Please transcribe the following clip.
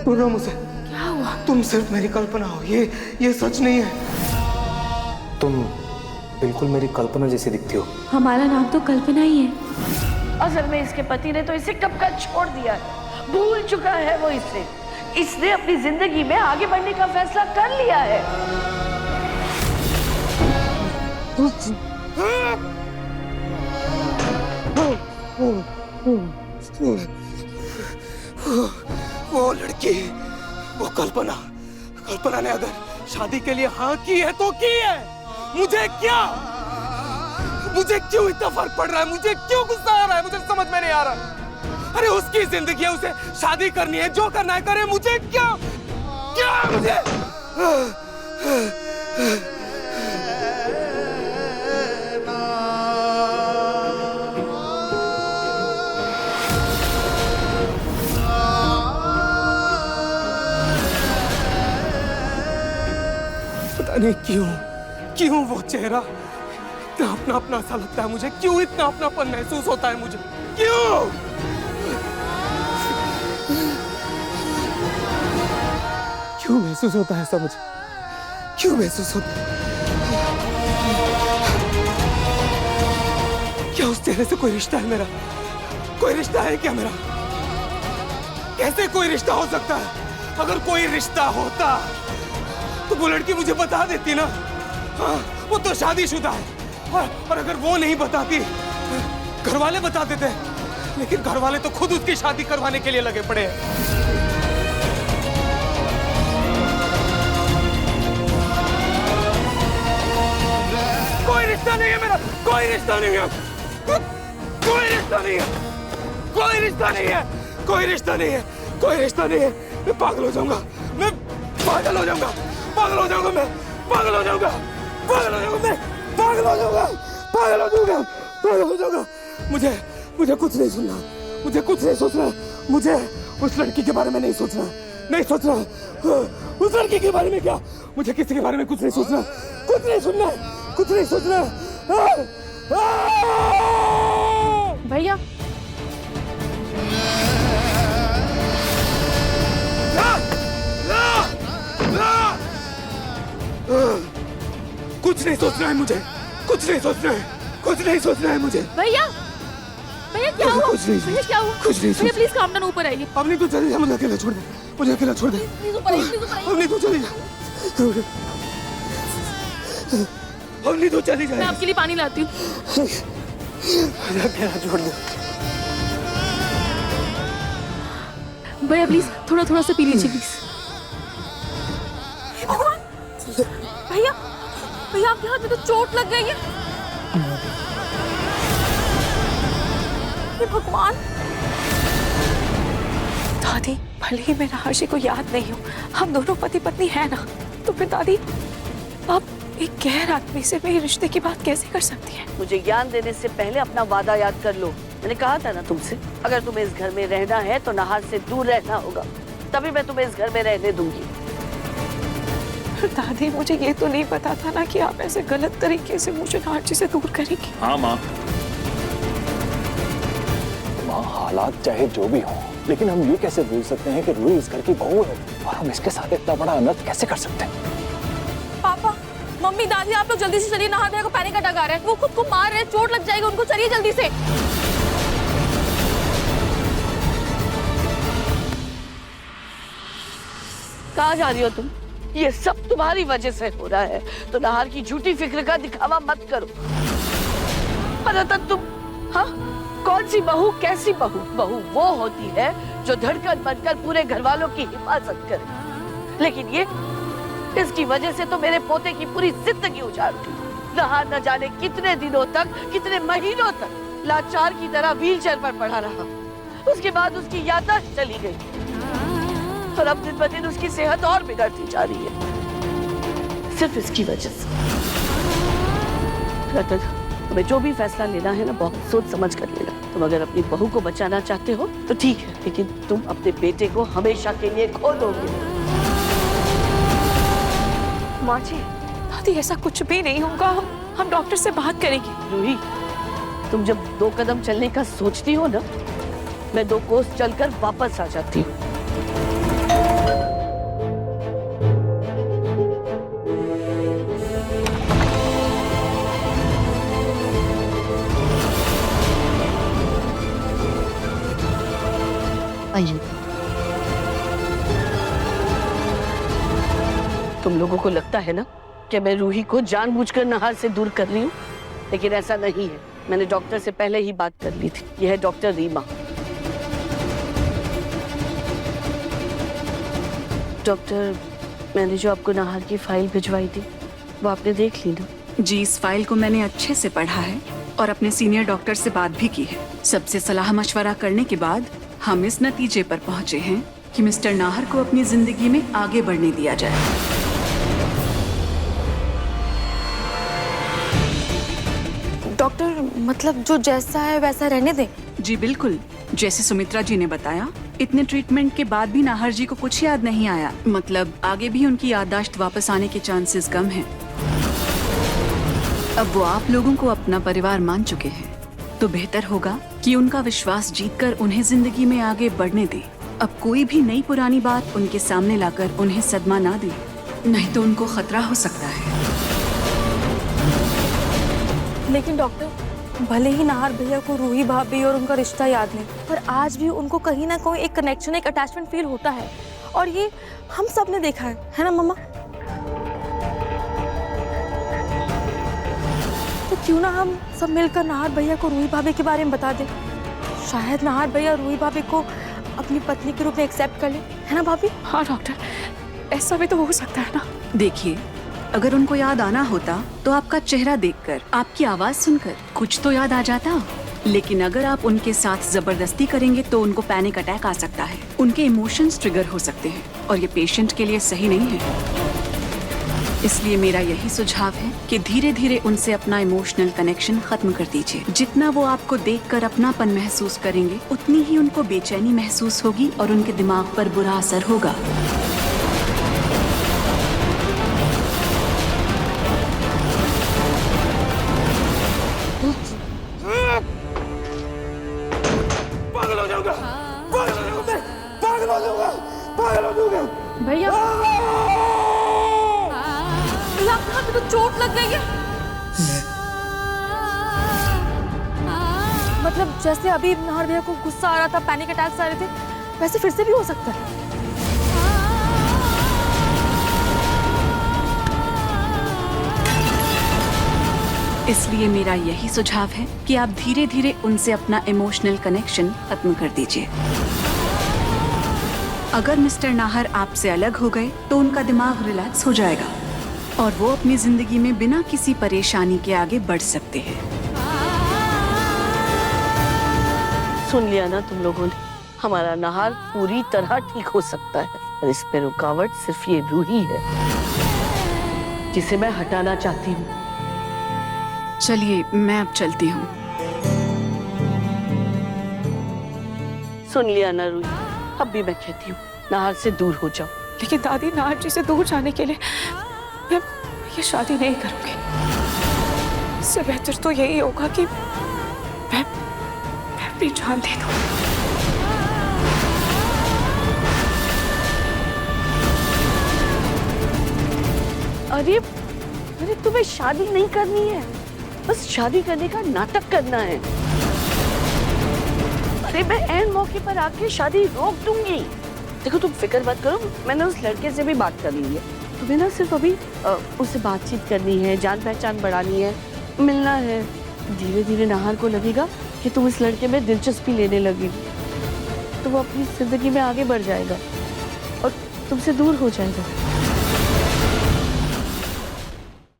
बोलो मुझसे, क्या हुआ? तुम सिर्फ मेरी कल्पना हो, ये सच नहीं है। तुम बिल्कुल मेरी कल्पना जैसी दिखती हो। हमारा नाम तो कल्पना ही है। असल में इसके पति ने तो इसे कब का छोड़ दिया है, भूल चुका है वो इसे। इसने अपनी जिंदगी में आगे बढ़ने का फैसला कर लिया है। वो लड़की, वो कल्पना ने अगर शादी के लिए हाँ की है तो की है। मुझे क्यों इतना फर्क पड़ रहा है? मुझे क्यों गुस्सा आ रहा है? मुझे समझ में नहीं आ रहा। अरे उसकी जिंदगी है, उसे शादी करनी है, जो करना है करे। मुझे क्या मुझे पता नहीं क्यों वो चेहरा इतना अपना सा लगता है मुझे। क्यों इतना अपनापन महसूस होता है मुझे? क्यों महसूस होता है ऐसा मुझे? क्यों महसूस होता है? क्या उस चेहरे से कोई रिश्ता है मेरा? कोई रिश्ता है क्या मेरा? कैसे कोई रिश्ता हो सकता है? अगर कोई रिश्ता होता तो वो लड़की मुझे बता देती ना। हाँ, वो तो शादीशुदा है। और अगर वो नहीं बताती, घर वाले बता देते। लेकिन घर वाले तो खुद उसकी शादी करवाने के लिए लगे पड़े हैं। कोई रिश्ता नहीं है मेरा, कोई रिश्ता नहीं है, कोई रिश्ता नहीं है, कोई रिश्ता नहीं है, कोई रिश्ता नहीं है, कोई रिश्ता नहीं है। मैं पागल हो जाऊंगा, मैं पागल हो जाऊंगा, पागल हो जाऊंगा, मैं पागल हो जाऊंगा, पागल हो जाऊंगा, मैं पागल हो जाऊंगा, पागल हो जाऊंगा, पागल हो जाऊंगा। मुझे कुछ नहीं सुनना, मुझे कुछ नहीं सोचना, मुझे उस लड़की के बारे में नहीं सोचना, नहीं सोचना। उस लड़की के बारे में क्या, मुझे किसी के बारे में कुछ नहीं सोचना, कुछ नहीं सुनना, कुछ नहीं सोचना। भैया कुछ नहीं सोचना है मुझे, कुछ नहीं सोचना है, कुछ नहीं सोचना है मुझे। भैया क्या हुआ? कुछ नहीं, भैया क्या हुआ? कुछ नहीं। भैया प्लीज काम डाउन, ऊपर आइए। अब नहीं तो चली जा, मुझे अकेला छोड़ दे, मुझे अकेला छोड़ दे। प्लीज ऊपर आइए, प्लीज ऊपर आइए। अब नहीं तो चली जा, अब नहीं तो चली मैं जा। आपके लिए पानी लाती हूँ। मुझे अकेला छोड़ दे। भैया प्लीज थोड़ा सा पी लीजिए प्लीज। भैया आपके हाथ में तो चोट लग गई है। हे भगवान। दादी, भले ही मैं हर्षी को याद नहीं हूँ, हम दोनों पति पत्नी हैं ना, तो फिर दादी आप एक गैर आदमी से मेरे रिश्ते की बात कैसे कर सकती हैं? मुझे ज्ञान देने से पहले अपना वादा याद कर लो। मैंने कहा था ना तुमसे, अगर तुम्हें इस घर में रहना है तो नाहर से दूर रहना होगा, तभी मैं तुम्हें इस घर में रहने दूंगी। दादी, मुझे ये तो नहीं पता था ना कि आप ऐसे गलत तरीके से मुझे नाहर से दूर करेंगी। हाँ माँ, हालात चाहे जो भी हो, लेकिन हम ये कैसे भूल सकते हैं कि रूही इस घर की बहू है और हम इसके साथ इतना बड़ा अनर्थ कैसे कर सकते हैं? पापा, मम्मी, दादी, आप लोग जल्दी से चलिए। नाहर भैया को पैनिक अटैक आ रहा है, वो खुद को मार रहे हैं, चोट लग जाएगी उनको। चलिए जल्दी से। कहाँ जा रही हो तुम? ये सब तुम्हारी वजह से हो रहा है, तो नाहर की झूठी फिक्र का दिखावा मत करो। पता तुम, हाँ, कौन सी बहू, कैसी बहू? बहू वो होती है जो धड़कन बनकर पूरे घर वालों की हिफाजत करे, लेकिन ये, इसकी वजह से तो मेरे पोते की पूरी जिंदगी उजाड़ गई। नाहर न जाने कितने दिनों तक, कितने महीनों तक लाचार की तरह व्हीलचेयर पर पड़ा रहा। उसके बाद उसकी याददाश्त चली गई और अब दिन ब दिन उसकी सेहत और बिगड़ती जा रही है, सिर्फ इसकी वजह से। तुम्हें जो भी फैसला लेना है ना, बहुत सोच समझ कर लेना। तुम अगर अपनी बहू को बचाना चाहते हो तो ठीक है, लेकिन तुम अपने बेटे को हमेशा के लिए खो दोगे। माँ जी, दादी, ऐसा कुछ भी नहीं होगा। हम डॉक्टर से बात करेंगे। रूही, तुम जब 2 कदम चलने का सोचती हो ना, मैं 2 कोस चलकर वापस आ जाती हूँ। आइए। तुम लोगों को लगता है ना कि मैं रूही को जानबूझकर नहार से दूर कर रही हूँ, लेकिन ऐसा नहीं है। मैंने डॉक्टर से पहले ही बात कर ली थी। यह है डॉक्टर रीमा। डॉक्टर, मैंने जो आपको नहार की फाइल भिजवाई थी वो आपने देख ली ना? जी, इस फाइल को मैंने अच्छे से पढ़ा है और अपने सीनियर डॉक्टर से बात भी की है। सबसे सलाह मशवरा करने के बाद हम इस नतीजे पर पहुंचे हैं कि मिस्टर नाहर को अपनी जिंदगी में आगे बढ़ने दिया जाए। डॉक्टर, मतलब जो जैसा है वैसा रहने दें? जी बिल्कुल, जैसे सुमित्रा जी ने बताया, इतने ट्रीटमेंट के बाद भी नाहर जी को कुछ याद नहीं आया। मतलब आगे भी उनकी याददाश्त वापस आने के चांसेस कम हैं। अब वो आप लोगों को अपना परिवार मान चुके हैं, तो बेहतर होगा कि उनका विश्वास जीतकर उन्हें जिंदगी में आगे बढ़ने दें। अब कोई भी नई पुरानी बात उनके सामने लाकर उन्हें सदमा ना दे, नहीं तो उनको खतरा हो सकता है। लेकिन डॉक्टर, भले ही नाहर भैया को रूही भाभी और उनका रिश्ता याद नहीं, पर आज भी उनको कहीं ना कहीं एक कनेक्शन, एक अटैचमेंट फील होता है, और ये हम सब ने देखा है ना मम्मा? तो क्यों ना हम सब मिलकर नाहर भैया को रूही भाभी के बारे में बता दें? शायद नाहर भैया रूही भाभी को अपनी पत्नी के रूप में एक्सेप्ट कर ले, है ना भाभी? हाँ डॉक्टर, ऐसा भी तो हो सकता है ना। देखिए, अगर उनको याद आना होता तो आपका चेहरा देखकर, आपकी आवाज सुनकर कुछ तो याद आ जाता। लेकिन अगर आप उनके साथ जबरदस्ती करेंगे तो उनको पैनिक अटैक आ सकता है, उनके इमोशंस ट्रिगर हो सकते हैं, और ये पेशेंट के लिए सही नहीं है। इसलिए मेरा यही सुझाव है कि धीरे धीरे उनसे अपना इमोशनल कनेक्शन खत्म कर दीजिए। जितना वो आपको देखकर अपनापन महसूस करेंगे, उतनी ही उनको बेचैनी महसूस होगी और उनके दिमाग पर बुरा असर होगा। पागल हो जाऊंगा, पागल हो जाऊंगा मैं, पागल हो जाऊंगा, पागल हो जाऊंगा। भैया, आपके हाथ में तो चोट लग गई है। मतलब जैसे अभी नाहर भैया को गुस्सा आ रहा था, पैनिक अटैक्स आ रहे थे, वैसे फिर से भी हो सकता है। इसलिए मेरा यही सुझाव है कि आप धीरे धीरे उनसे अपना इमोशनल कनेक्शन खत्म कर दीजिए। अगर मिस्टर नाहर आपसे अलग हो गए तो उनका दिमाग रिलैक्स हो जाएगा और वो अपनी जिंदगी में बिना किसी परेशानी के आगे बढ़ सकते हैं। सुन लिया ना तुम लोगों ने? हमारा नाहर पूरी तरह ठीक हो सकता है, और इस पे रुकावट सिर्फ ये रूही है जिसे मैं हटाना चाहती हूँ। चलिए, मैं अब चलती हूँ। सुन लिया ना रूही? अब भी मैं कहती हूँ, नाहर से दूर हो जाओ। लेकिन दादी, नाहर जी से दूर जाने के लिए मैं ये शादी नहीं करूंगी। इससे बेहतर तो यही होगा कि मैं अपनी जान दे दूं। अरे अरे, तुम्हें शादी नहीं करनी है, बस शादी करने का नाटक करना है। अरे मैं ऐन मौके पर आके शादी रोक दूंगी। देखो, तुम फिक्र मत करो, मैंने उस लड़के से भी बात कर ली है। तुम्हें ना सिर्फ अभी उससे बातचीत करनी है, जान पहचान बढ़ानी है, मिलना है। धीरे धीरे नाहर को लगेगा कि तुम इस लड़के में दिलचस्पी लेने लगी, तो वो अपनी जिंदगी में आगे बढ़ जाएगा और तुमसे दूर हो जाएगा।